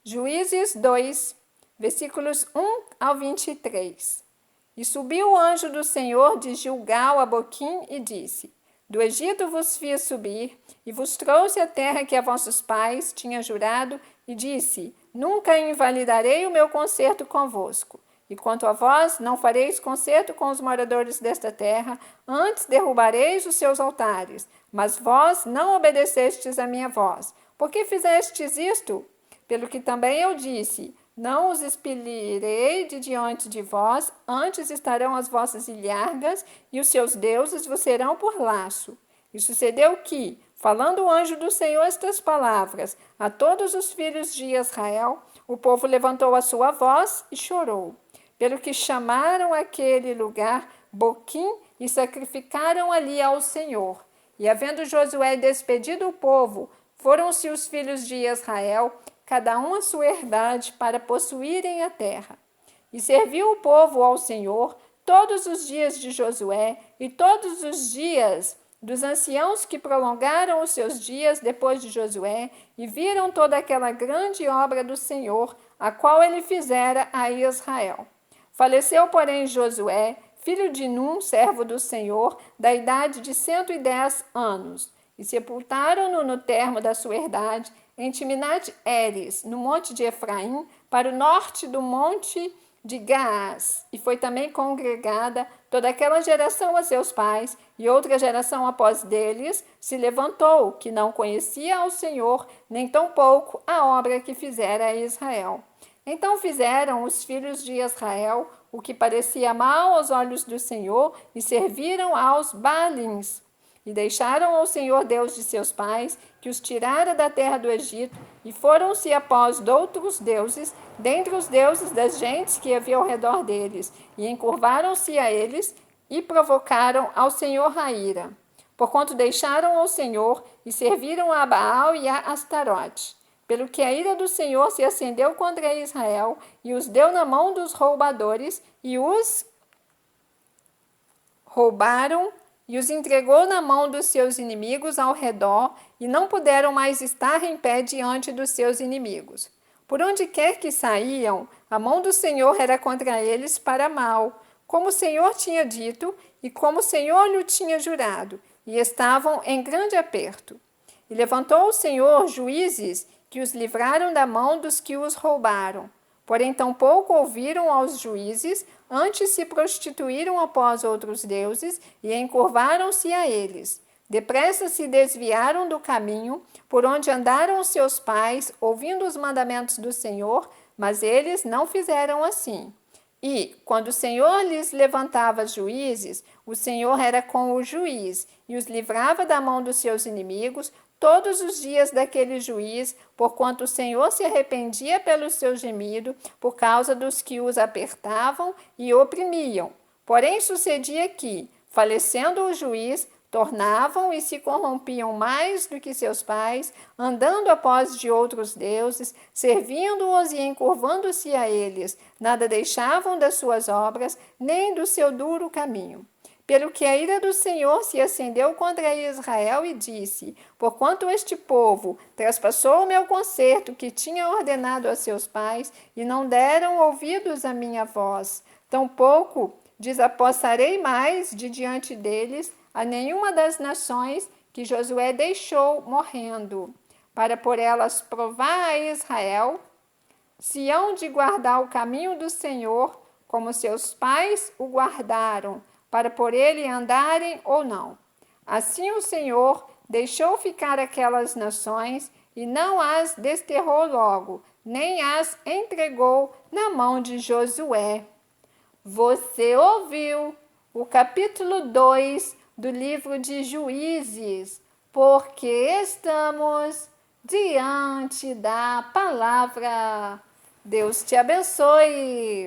Juízes 2, versículos 1 ao 23. E subiu o anjo do Senhor de Gilgal a Boquim e disse: Do Egito vos fiz subir, e vos trouxe a terra que a vossos pais tinha jurado, e disse: Nunca invalidarei o meu concerto convosco. E quanto a vós, não fareis concerto com os moradores desta terra, antes derrubareis os seus altares. Mas vós não obedecestes a minha voz. Por que fizestes isto? Pelo que também eu disse: Não os expelirei de diante de vós, antes estarão as vossas ilhargas, e os seus deuses vos serão por laço. E sucedeu que, falando o anjo do Senhor estas palavras a todos os filhos de Israel, o povo levantou a sua voz e chorou. Pelo que chamaram aquele lugar Boquim e sacrificaram ali ao Senhor. E havendo Josué despedido o povo, foram-se os filhos de Israel, cada um a sua herdade, para possuírem a terra. E serviu o povo ao Senhor todos os dias de Josué e todos os dias dos anciãos que prolongaram os seus dias depois de Josué e viram toda aquela grande obra do Senhor, a qual ele fizera a Israel. Faleceu, porém, Josué, filho de Num, servo do Senhor, da idade de 110 anos. E sepultaram-no no termo da sua herdade, em Timnat-Heres, no monte de Efraim, para o norte do monte de Gaás. E foi também congregada toda aquela geração a seus pais, e outra geração após deles se levantou, que não conhecia ao Senhor, nem tampouco a obra que fizera a Israel. Então fizeram os filhos de Israel o que parecia mal aos olhos do Senhor, e serviram aos Baalins. E deixaram ao Senhor Deus de seus pais, que os tirara da terra do Egito, e foram-se após de outros deuses, dentre os deuses das gentes que havia ao redor deles, e encurvaram-se a eles, e provocaram ao Senhor a ira. Porquanto deixaram ao Senhor, e serviram a Baal e a Astarote. Pelo que a ira do Senhor se acendeu contra Israel, e os deu na mão dos roubadores, e os roubaram, e os entregou na mão dos seus inimigos ao redor, e não puderam mais estar em pé diante dos seus inimigos. Por onde quer que saíam, a mão do Senhor era contra eles para mal, como o Senhor tinha dito, e como o Senhor lhe tinha jurado, e estavam em grande aperto. E levantou o Senhor juízes, que os livraram da mão dos que os roubaram. Porém, tampouco ouviram aos juízes, antes se prostituíram após outros deuses e encurvaram-se a eles. Depressa se desviaram do caminho por onde andaram os seus pais, ouvindo os mandamentos do Senhor, mas eles não fizeram assim. E, quando o Senhor lhes levantava juízes, o Senhor era com o juiz e os livrava da mão dos seus inimigos todos os dias daquele juiz, porquanto o Senhor se arrependia pelo seu gemido, por causa dos que os apertavam e oprimiam. Porém, sucedia que, falecendo o juiz, tornavam e se corrompiam mais do que seus pais, andando após de outros deuses, servindo-os e encurvando-se a eles, nada deixavam das suas obras, nem do seu duro caminho. Pelo que a ira do Senhor se acendeu contra Israel e disse: Porquanto este povo traspassou o meu concerto que tinha ordenado a seus pais, e não deram ouvidos à minha voz, tampouco desapossarei mais de diante deles a nenhuma das nações que Josué deixou morrendo, para por elas provar a Israel se hão de guardar o caminho do Senhor, como seus pais o guardaram, para por ele andarem ou não. Assim o Senhor deixou ficar aquelas nações e não as desterrou logo, nem as entregou na mão de Josué. Você ouviu o capítulo 2 do livro de Juízes, porque estamos diante da palavra. Deus te abençoe.